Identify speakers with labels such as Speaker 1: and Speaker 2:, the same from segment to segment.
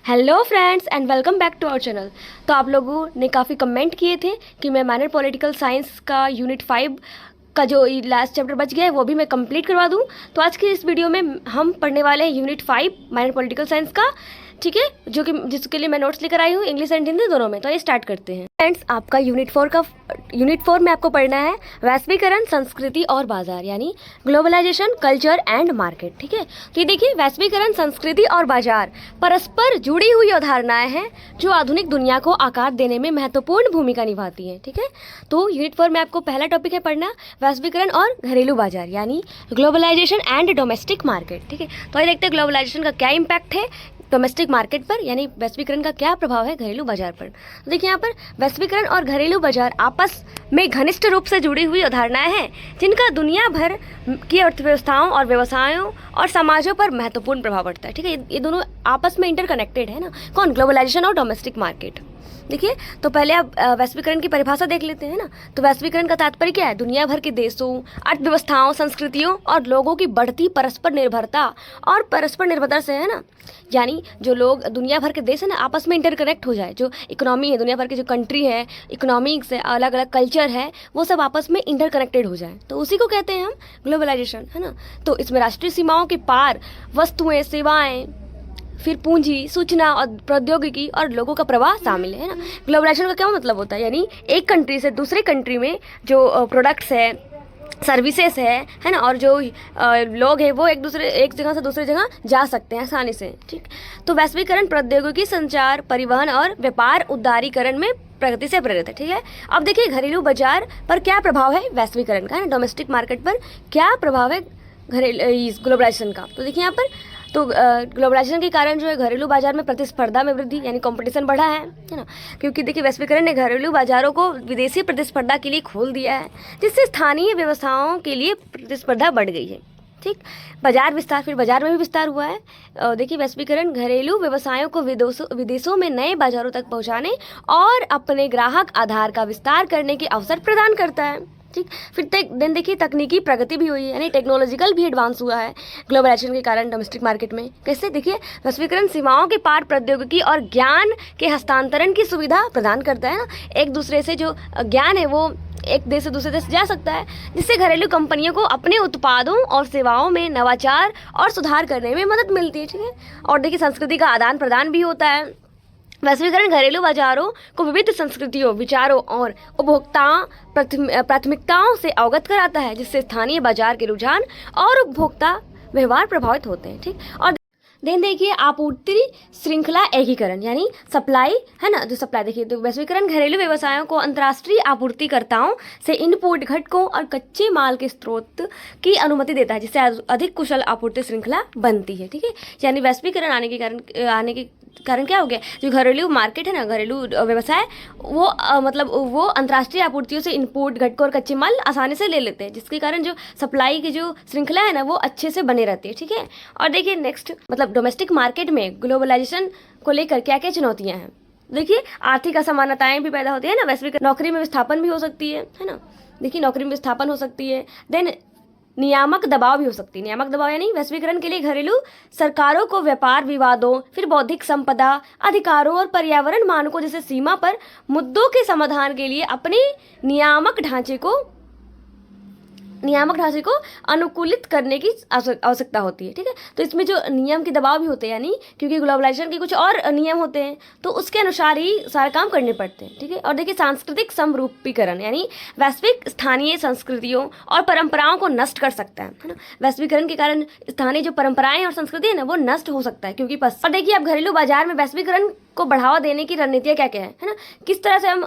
Speaker 1: Hello friends and welcome back to our channel. तो आप लोगों ने काफ़ी कमेंट किए थे कि मैं माइनर पॉलिटिकल साइंस का यूनिट 5 का जो लास्ट चैप्टर बच गया है वो भी मैं कंप्लीट करवा दूं। तो आज की इस वीडियो में हम पढ़ने वाले हैं यूनिट 5 माइनर पॉलिटिकल साइंस का, ठीक है, जो कि जिसके लिए मैं नोट्स लेकर आई हूँ इंग्लिश एंड हिंदी दोनों में। तो ये स्टार्ट करते हैं। फ्रेंड्स, आपका यूनिट 4 में आपको पढ़ना है वैश्वीकरण, संस्कृति और बाजार, यानी ग्लोबलाइजेशन, कल्चर एंड मार्केट। ठीक है, तो ये देखिए, वैश्वीकरण, संस्कृति और बाजार परस्पर जुड़ी हुई अवधारणाएं हैं जो आधुनिक दुनिया को आकार देने में महत्वपूर्ण भूमिका निभाती हैं। ठीक है, तो यूनिट 4 में आपको पहला टॉपिक है पढ़ना वैश्वीकरण और घरेलू बाजार, यानी ग्लोबलाइजेशन एंड डोमेस्टिक मार्केट। ठीक है, तो ये देखते हैं ग्लोबलाइजेशन का क्या इम्पैक्ट है डोमेस्टिक मार्केट पर, यानी वैश्वीकरण का क्या प्रभाव है घरेलू बाजार पर। तो देखिए, यहाँ पर वैश्वीकरण और घरेलू बाजार आपस में घनिष्ठ रूप से जुड़ी हुई अवधारणाएं हैं जिनका दुनिया भर की अर्थव्यवस्थाओं और व्यवसायों और समाजों पर महत्वपूर्ण प्रभाव पड़ता है। ठीक है, ये दोनों आपस में इंटरकनेक्टेड है ना। कौन? ग्लोबलाइजेशन और डोमेस्टिक मार्केट। देखिए, तो पहले आप वैश्वीकरण की परिभाषा देख लेते हैं ना। तो वैश्वीकरण का तात्पर्य क्या है? दुनिया भर के देशों, अर्थव्यवस्थाओं, संस्कृतियों और लोगों की बढ़ती परस्पर निर्भरता और परस्पर निर्भरता से, है ना, यानी जो लोग दुनिया भर के देश है ना आपस में इंटरकनेक्ट हो जाए। जो इकोनॉमी है, दुनिया भर की जो कंट्री है, इकोनॉमिक्स है, अलग अलग कल्चर है, वो सब आपस में इंटरकनेक्टेड हो जाए, तो उसी को कहते हैं हम ग्लोबलाइजेशन, है ना। तो इसमें राष्ट्रीय सीमाओं के पार वस्तुएं, सेवाएं, फिर पूंजी, सूचना और प्रौद्योगिकी और लोगों का प्रवाह शामिल है ना। ग्लोबलाइजेशन का क्या मतलब होता है? यानी एक कंट्री से दूसरे कंट्री में जो प्रोडक्ट्स है, सर्विसेज है ना, और जो लोग हैं वो एक जगह से दूसरी जगह जा सकते हैं आसानी से। ठीक, तो वैश्वीकरण प्रौद्योगिकी, संचार, परिवहन और व्यापार उदारीकरण में प्रगति से प्रेरित है। ठीक है, अब देखिए घरेलू बाजार पर क्या प्रभाव है वैश्वीकरण का, है ना, डोमेस्टिक मार्केट पर क्या प्रभाव है ग्लोबलाइजेशन का। तो देखिए यहाँ पर, तो ग्लोबलाइजेशन के कारण जो है घरेलू बाजार में प्रतिस्पर्धा में वृद्धि, यानी कंपटीशन बढ़ा है ना। क्योंकि देखिए वैश्वीकरण ने घरेलू बाजारों को विदेशी प्रतिस्पर्धा के लिए खोल दिया है, जिससे स्थानीय व्यवसायों के लिए प्रतिस्पर्धा बढ़ गई है। ठीक, बाजार विस्तार, फिर बाजार में भी विस्तार हुआ है। देखिए वैश्वीकरण घरेलू व्यवसायों को विदेशों में नए बाजारों तक पहुंचाने और अपने ग्राहक आधार का विस्तार करने के अवसर प्रदान करता है। ठीक, फिर देन देखिए तकनीकी प्रगति भी हुई है, यानी टेक्नोलॉजिकल भी एडवांस हुआ है ग्लोबलाइजेशन के कारण डोमेस्टिक मार्केट में। कैसे? देखिए, वैश्वीकरण सीमाओं के पार प्रौद्योगिकी और ज्ञान के हस्तांतरण की सुविधा प्रदान करता है ना। एक दूसरे से जो ज्ञान है वो एक देश से दूसरे देश जा सकता है, जिससे घरेलू कंपनियों को अपने उत्पादों और सेवाओं में नवाचार और सुधार करने में मदद मिलती है। ठीक है, और देखिए संस्कृति का आदान प्रदान भी होता है। वैश्वीकरण घरेलू बाजारों को विविध संस्कृतियों, विचारों और उपभोक्ता प्राथमिकताओं से अवगत कराता है, जिससे स्थानीय बाजार के रुझान और उपभोक्ता व्यवहार प्रभावित होते हैं। ठीक, और देन देखिए आपूर्ति श्रृंखला एकीकरण, यानी सप्लाई, है ना, जो सप्लाई। देखिए, तो वैश्वीकरण घरेलू व्यवसायों को अंतर्राष्ट्रीय आपूर्तिकर्ताओं से इनपुट घटकों और कच्चे माल के स्रोत की अनुमति देता है, जिससे अधिक कुशल आपूर्ति श्रृंखला बनती है। ठीक है, यानी वैश्वीकरण आने के कारण क्या हो गया, जो घरेलू मार्केट है ना, घरेलू व्यवसाय, वो मतलब वो अंतर्राष्ट्रीय आपूर्तियों से इनपुट घटकों और कच्चे माल आसानी से ले लेते हैं, जिसके कारण जो सप्लाई की जो श्रृंखला है ना वो अच्छे से बने रहती है। ठीक है, और देखिए नेक्स्ट, मतलब डोमेस्टिक मार्केट में ग्लोबलाइजेशन को लेकर क्या क्या चुनौतियां हैं। देखिए, आर्थिक असमानताएं भी पैदा होती है ना, वैश्विक नौकरी में विस्थापन भी हो सकती है ना। देखिए, नौकरी में विस्थापन हो सकती है। देन नियामक दबाव भी हो सकती है। नियामक दबाव यानी वैश्वीकरण के लिए घरेलू सरकारों को व्यापार विवादों, फिर बौद्धिक संपदा अधिकारों और पर्यावरण मानकों जैसे सीमा पर मुद्दों के समाधान के लिए अपने नियामक ढांचे को अनुकूलित करने की आवश्यकता होती है। ठीक है, तो इसमें जो नियम के दबाव भी होते हैं, यानी क्योंकि ग्लोबलाइजेशन के कुछ और नियम होते हैं तो उसके अनुसार ही सारे काम करने पड़ते हैं। ठीक है, और देखिए सांस्कृतिक समरूपीकरण, यानी वैश्विक स्थानीय संस्कृतियों और परंपराओं को नष्ट कर सकता है ना। वैश्वीकरण के कारण स्थानीय जो परंपराएं और संस्कृति है ना वो नष्ट हो सकता है, क्योंकि और देखिए अब घरेलू बाजार में वैश्वीकरण को बढ़ावा देने की रणनीतियाँ क्या क्या है ना, किस तरह से हम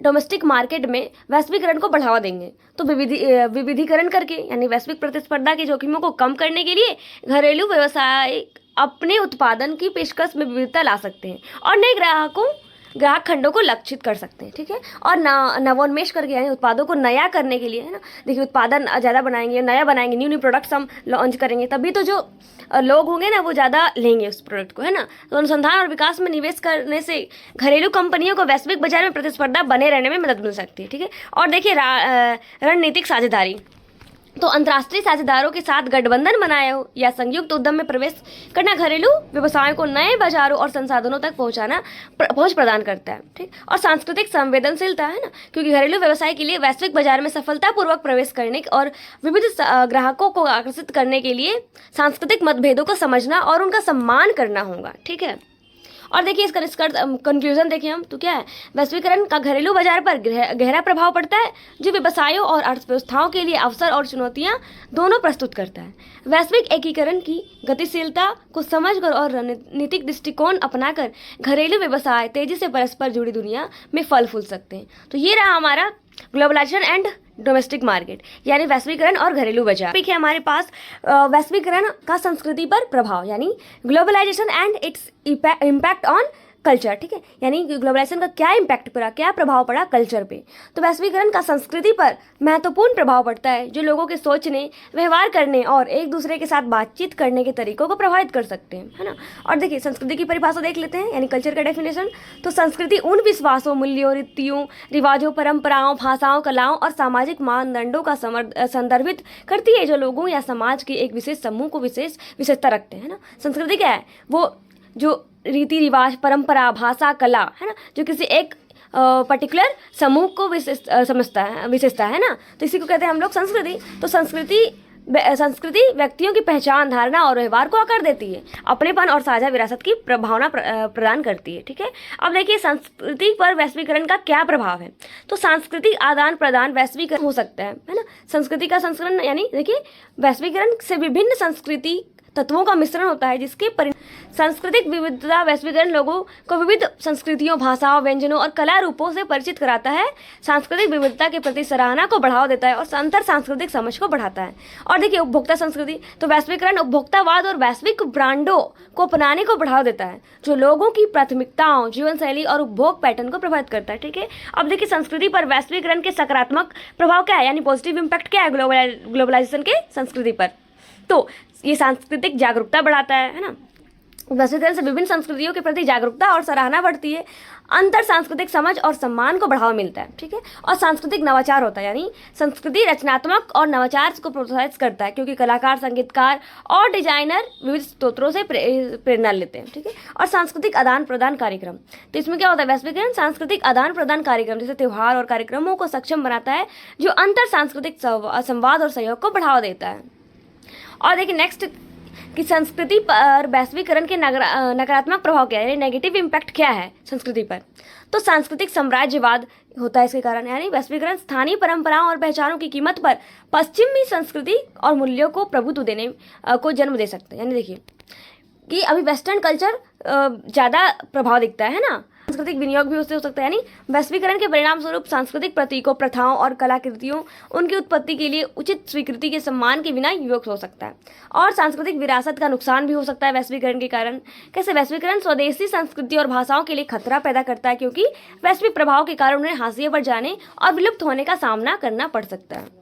Speaker 1: डोमेस्टिक मार्केट में वैश्वीकरण को बढ़ावा देंगे। तो विविधीकरण करके, यानी वैश्विक प्रतिस्पर्धा के जोखिमों को कम करने के लिए घरेलू व्यवसाय अपने उत्पादन की पेशकश में विविधता ला सकते हैं और नए ग्राहक खंडों को लक्षित कर सकते हैं। ठीक है, और नवोन्मेष करके, यानी उत्पादों को नया करने के लिए, है ना। देखिए, उत्पादन ज़्यादा बनाएंगे, नया बनाएंगे, न्यू प्रोडक्ट्स हम लॉन्च करेंगे, तभी तो जो लोग होंगे ना वो ज़्यादा लेंगे उस प्रोडक्ट को, है ना। तो अनुसंधान और विकास में निवेश करने से घरेलू कंपनियों को वैश्विक बाजार में प्रतिस्पर्धा बने रहने में मदद मिल सकती है। ठीक है, और देखिए रणनीतिक साझेदारी, तो अंतर्राष्ट्रीय साझेदारों के साथ गठबंधन बनाए हो या संयुक्त उद्यम में प्रवेश करना घरेलू व्यवसायों को नए बाजारों और संसाधनों तक पहुंच प्रदान करता है। ठीक, और सांस्कृतिक संवेदनशीलता है ना, क्योंकि घरेलू व्यवसाय के लिए वैश्विक बाजार में सफलतापूर्वक प्रवेश करने और विविध ग्राहकों को आकर्षित करने के लिए सांस्कृतिक मतभेदों को समझना और उनका सम्मान करना होगा। ठीक है, और देखिए इसका निष्कर्ष कंक्लूजन देखिए हम तो क्या है, वैश्वीकरण का घरेलू बाजार पर गहरा प्रभाव पड़ता है जो व्यवसायों और अर्थव्यवस्थाओं के लिए अवसर और चुनौतियां दोनों प्रस्तुत करता है। वैश्विक एकीकरण की गतिशीलता को समझकर और रणनीतिक दृष्टिकोण अपनाकर घरेलू व्यवसाय तेजी से परस्पर जुड़ी दुनिया में फल फूल सकते हैं। तो ये रहा हमारा ग्लोबलाइजेशन एंड डोमेस्टिक मार्केट यानी वैश्वीकरण और घरेलू बाजार। है हमारे पास वैश्वीकरण का संस्कृति पर प्रभाव यानी globalization and its impact on culture. ठीक है, यानी ग्लोबलाइजेशन का क्या इम्पैक्ट पड़ा, क्या प्रभाव पड़ा कल्चर पे। तो वैश्वीकरण का संस्कृति पर महत्वपूर्ण प्रभाव पड़ता है जो लोगों के सोचने, व्यवहार करने और एक दूसरे के साथ बातचीत करने के तरीकों को प्रभावित कर सकते हैं, है ना। और देखिए संस्कृति की परिभाषा देख लेते हैं यानी कल्चर का डेफिनेशन। तो संस्कृति उन विश्वासों, मूल्यों, रीतियों, रिवाजों, परंपराओं, भाषाओं, कलाओं और सामाजिक मानदंडों का संदर्भित करती है जो लोगों या समाज के एक विशेष समूह को विशेषता रखते हैं, है ना। संस्कृति क्या है, वो जो रीति रिवाज, परंपरा, भाषा, कला, है ना, जो किसी एक पर्टिकुलर समूह को विशेषता है ना, तो इसी को कहते हैं हम लोग संस्कृति। तो संस्कृति व्यक्तियों की पहचान, धारणा और व्यवहार को आकार देती है, अपनेपन और साझा विरासत की भावना प्रदान करती है। ठीक है, अब देखिए संस्कृति पर वैश्वीकरण का क्या प्रभाव है। तो सांस्कृतिक आदान प्रदान वैश्वीकरण हो सकता है ना। संस्कृति का संस्करण यानी देखिए वैश्वीकरण से विभिन्न संस्कृति तत्वों का मिश्रण होता है जिसके सांस्कृतिक विविधता वैश्वीकरण लोगों को विविध संस्कृतियों, भाषाओं, व्यंजनों और कला रूपों से परिचित कराता है, सांस्कृतिक विविधता के प्रति सराहना को बढ़ावा देता है और अंतर सांस्कृतिक समझ को बढ़ाता है। और देखिए उपभोक्ता संस्कृति, तो वैश्वीकरण उपभोक्तावाद और वैश्विक ब्रांडों को अपनाने को बढ़ावा देता है जो लोगों की प्राथमिकताओं, जीवन शैली और उपभोग पैटर्न को प्रभावित करता है। ठीक है, अब देखिए संस्कृति पर वैश्वीकरण के सकारात्मक प्रभाव क्या है यानी पॉजिटिव इम्पैक्ट क्या है ग्लोबलाइजेशन के संस्कृति पर। तो ये सांस्कृतिक जागरूकता बढ़ाता है ना। वैश्वीकरण से विभिन्न संस्कृतियों के प्रति जागरूकता और सराहना बढ़ती है, अंतर सांस्कृतिक समझ और सम्मान को बढ़ावा मिलता है। ठीक है, और सांस्कृतिक नवाचार होता है यानी संस्कृति रचनात्मक और नवाचार को प्रोत्साहित करता है क्योंकि कलाकार, संगीतकार और डिजाइनर विविध स्रोतों से प्रेरणा लेते हैं। ठीक है, और सांस्कृतिक आदान प्रदान कार्यक्रम, तो इसमें क्या होता है, वैश्वीकरण सांस्कृतिक आदान प्रदान कार्यक्रम जैसे त्यौहार और कार्यक्रमों को सक्षम बनाता है जो अंतर सांस्कृतिक संवाद और सहयोग को बढ़ावा देता है। और देखिए नेक्स्ट कि संस्कृति पर वैश्वीकरण के नकारात्मक प्रभाव क्या है यानी नेगेटिव इम्पैक्ट क्या है संस्कृति पर। तो सांस्कृतिक साम्राज्यवाद होता है इसके कारण यानी वैश्वीकरण स्थानीय परंपराओं और पहचानों की कीमत पर पश्चिमी संस्कृति और मूल्यों को प्रभुत्व देने को जन्म दे सकते हैं। यानी देखिए कि अभी वेस्टर्न कल्चर ज़्यादा प्रभाव दिखता है ना, सांस्कृतिक विनियोग भी उससे हो सकता है यानी वैश्वीकरण के परिणाम स्वरूप सांस्कृतिक प्रतीकों, प्रथाओं और कलाकृतियों उनकी उत्पत्ति के लिए उचित स्वीकृति के सम्मान के बिना युक्त हो सकता है। और सांस्कृतिक विरासत का नुकसान भी हो सकता है वैश्वीकरण के कारण। कैसे, वैश्वीकरण स्वदेशी संस्कृति और भाषाओं के लिए खतरा पैदा करता है क्योंकि वैश्विक प्रभाव के कारण उन्हें हाशिए पर जाने और विलुप्त होने का सामना करना पड़ सकता है।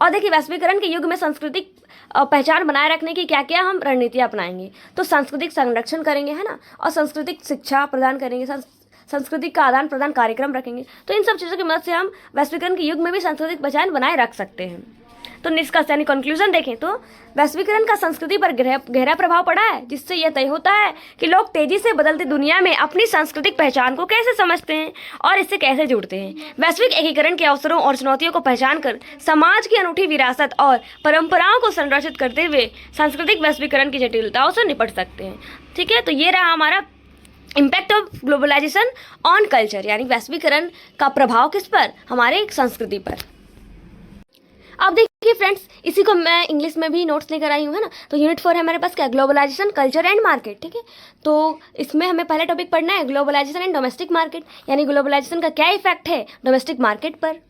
Speaker 1: और देखिए वैश्वीकरण के युग में सांस्कृतिक पहचान बनाए रखने की क्या क्या हम रणनीतियाँ अपनाएंगे। तो सांस्कृतिक संरक्षण करेंगे, है ना, और सांस्कृतिक शिक्षा प्रदान करेंगे, सांस्कृतिक का आदान प्रदान कार्यक्रम रखेंगे। तो इन सब चीज़ों की मदद से हम वैश्वीकरण के युग में भी सांस्कृतिक पहचान बनाए रख सकते हैं। तो निष्कर्ष यानी कंक्लूजन देखें तो वैश्वीकरण का संस्कृति पर गहरा प्रभाव पड़ा है जिससे यह तय होता है कि लोग तेजी से बदलती दुनिया में अपनी सांस्कृतिक पहचान को कैसे समझते हैं और इससे कैसे जुड़ते हैं। वैश्विक एकीकरण के अवसरों और चुनौतियों को पहचान कर समाज की अनूठी विरासत और परंपराओं को संरक्षित करते हुए सांस्कृतिक वैश्वीकरण की जटिलताओं से निपट सकते हैं। ठीक है, तो ये रहा हमारा impact of globalization on culture यानी वैश्वीकरण का प्रभाव किस पर, हमारे संस्कृति पर। अब देखिए फ्रेंड्स इसी को मैं इंग्लिश में भी नोट्स लेकर आई हूँ, है ना। तो यूनिट 4 है हमारे पास क्या, ग्लोबलाइजेशन, कल्चर एंड मार्केट। ठीक है, तो इसमें हमें पहला टॉपिक पढ़ना है ग्लोबलाइजेशन एंड डोमेस्टिक मार्केट यानी ग्लोबलाइजेशन का क्या इफेक्ट है डोमेस्टिक मार्केट पर,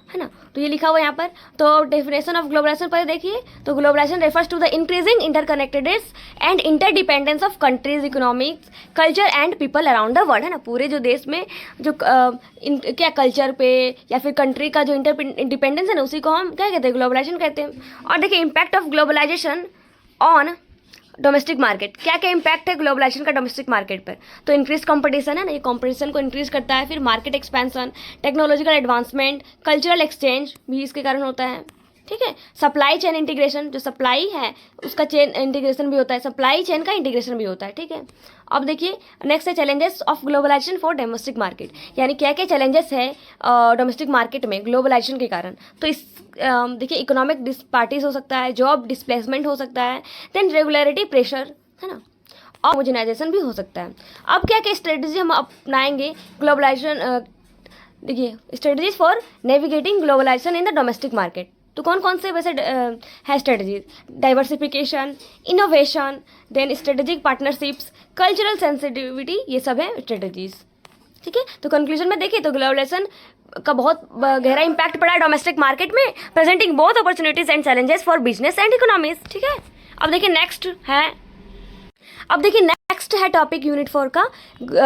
Speaker 1: है ना। तो ये लिखा हुआ यहाँ पर। तो डेफिनेशन ऑफ ग्लोबलाइजेशन पर देखिए तो globalization refers to the increasing interconnectedness and interdependence of countries, economics, culture and people around the world, है ना। पूरे जो देश में जो क्या कल्चर पे या फिर कंट्री का जो इंडिपेंडेंस है ना उसी को हम क्या कहते हैं, ग्लोबलाइजेशन कहते हैं। और देखिए impact of globalization on domestic market, क्या क्या इंपैक्ट है ग्लोबलाइजेशन का डोमेस्टिक मार्केट पर। तो इंक्रीज कंपटीशन है ना, ये कंपटीशन को इंक्रीज करता है। फिर market expansion, technological advancement, cultural exchange भी इसके कारण होता है। ठीक है। सप्लाई चेन इंटीग्रेशन, जो सप्लाई है उसका चेन इंटीग्रेशन भी होता है, सप्लाई चेन का इंटीग्रेशन भी होता है, ठीक है। अब देखिए नेक्स्ट है challenges of globalization for domestic market, यानी क्या क्या चैलेंजेस है डोमेस्टिक मार्केट में ग्लोबलाइजेशन के कारण। तो इस देखिए इकोनॉमिक डिस्पार्टीज हो सकता है, जॉब डिस्प्लेसमेंट हो सकता है, देन रेगुलरिटी प्रेशर, है ना, और होमोजेनाइजेशन भी हो सकता है। अब क्या क्या स्ट्रेटजी हम अपनाएंगे ग्लोबलाइजेशन, देखिए strategies for navigating globalization in the domestic market. तो कौन कौन से वैसे है strategies? Diversification, innovation, then strategic partnerships, cultural sensitivity, ये सब है स्ट्रेटजीज, ठीक है। तो कंक्लूजन में देखिए तो ग्लोबलाइजेशन का बहुत गहरा इम्पैक्ट पड़ा है डोमेस्टिक मार्केट में, presenting both opportunities and challenges for business and economies, ठीक है। अब देखिए नेक्स्ट है टॉपिक यूनिट 4 का,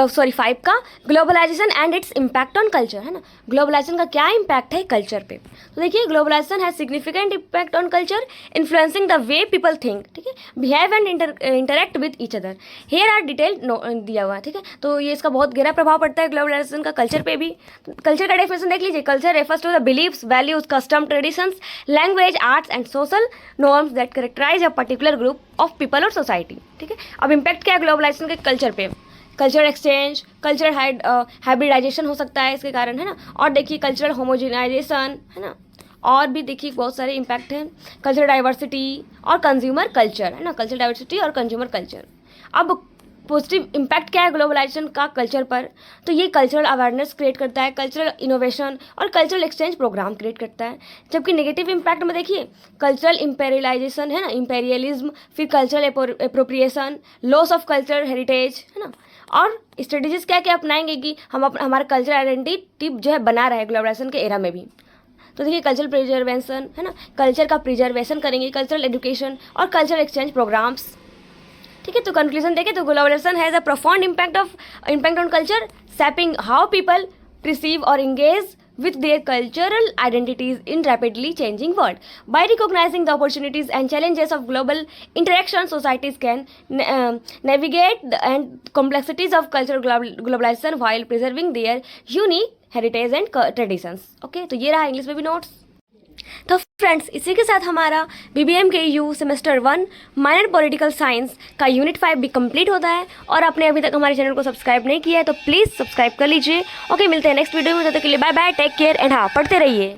Speaker 1: 5 का, globalization and its impact on culture, है ना। ग्लोबलाइजेशन का क्या इम्पैक्ट है कल्चर पे? तो देखिए globalization has significant impact on culture, influencing the way people think, ठीक है, behave and interact with each other. Here are detail दिया हुआ है, ठीक है। तो ये इसका बहुत गहरा प्रभाव पड़ता है ग्लोबलाइजेशन का कल्चर पे भी। कल्चर का डेफिनेशन देख लीजिए, culture refers to the beliefs, values, custom, traditions, language, arts and social norms that characterize a particular group of people और सोसाइटी, ठीक है। अब इम्पैक्ट क्या है ग्लोबलाइजेशन के कल्चर पे? कल्चर एक्सचेंज, कल्चरल हाइब्रिडाइजेशन हो सकता है इसके कारण, है ना। और देखिए कल्चरल होमोजेनाइजेशन, है ना। और भी देखिए बहुत सारे इम्पैक्ट हैं, कल्चरल डाइवर्सिटी और कंज्यूमर कल्चर, है ना, कल्चरल डाइवर्सिटी और कंज्यूमर कल्चर। अब पॉजिटिव इम्पैक्ट क्या है ग्लोबलाइजेशन का कल्चर पर? तो ये कल्चरल अवेयरनेस क्रिएट करता है, कल्चरल इनोवेशन और कल्चरल एक्सचेंज प्रोग्राम क्रिएट करता है। जबकि नेगेटिव इम्पैक्ट में देखिए कल्चरल इम्पेरियलाइजेशन, है ना, इम्पेरियलिज्म, फिर cultural appropriation, loss of cultural heritage, है ना। और स्ट्रेटेजीज क्या क्या अपनाएंगे कि हम हमारा कल्चरल आइडेंटिटी जो है बना रहे ग्लोबलाइजेशन के एरा में भी। तो देखिए कल्चरल प्रिजर्वेशन, है ना, कल्चर का प्रिजर्वेशन करेंगे, कल्चरल एजुकेशन और कल्चरल एक्सचेंज प्रोग्राम्स, ठीक है। तो कंक्लूजन देखें तो globalization has a profound impact on culture, shaping how people perceive or engage with their cultural identities in rapidly changing world. By recognizing the opportunities and challenges of global interaction, societies can navigate and complexities of cultural globalization while preserving their unique heritage and traditions. Okay, तो ये रहा English में भी notes. तो friends इसी के साथ हमारा BBM के you semester 1 minor political science का यूनिट 5 भी कंप्लीट होता है। और आपने अभी तक हमारे चैनल को सब्सक्राइब नहीं किया है तो प्लीज़ सब्सक्राइब कर लीजिए। ओके, मिलते हैं नेक्स्ट वीडियो में, तब तक के लिए bye bye, take care and हाँ पढ़ते रहिए।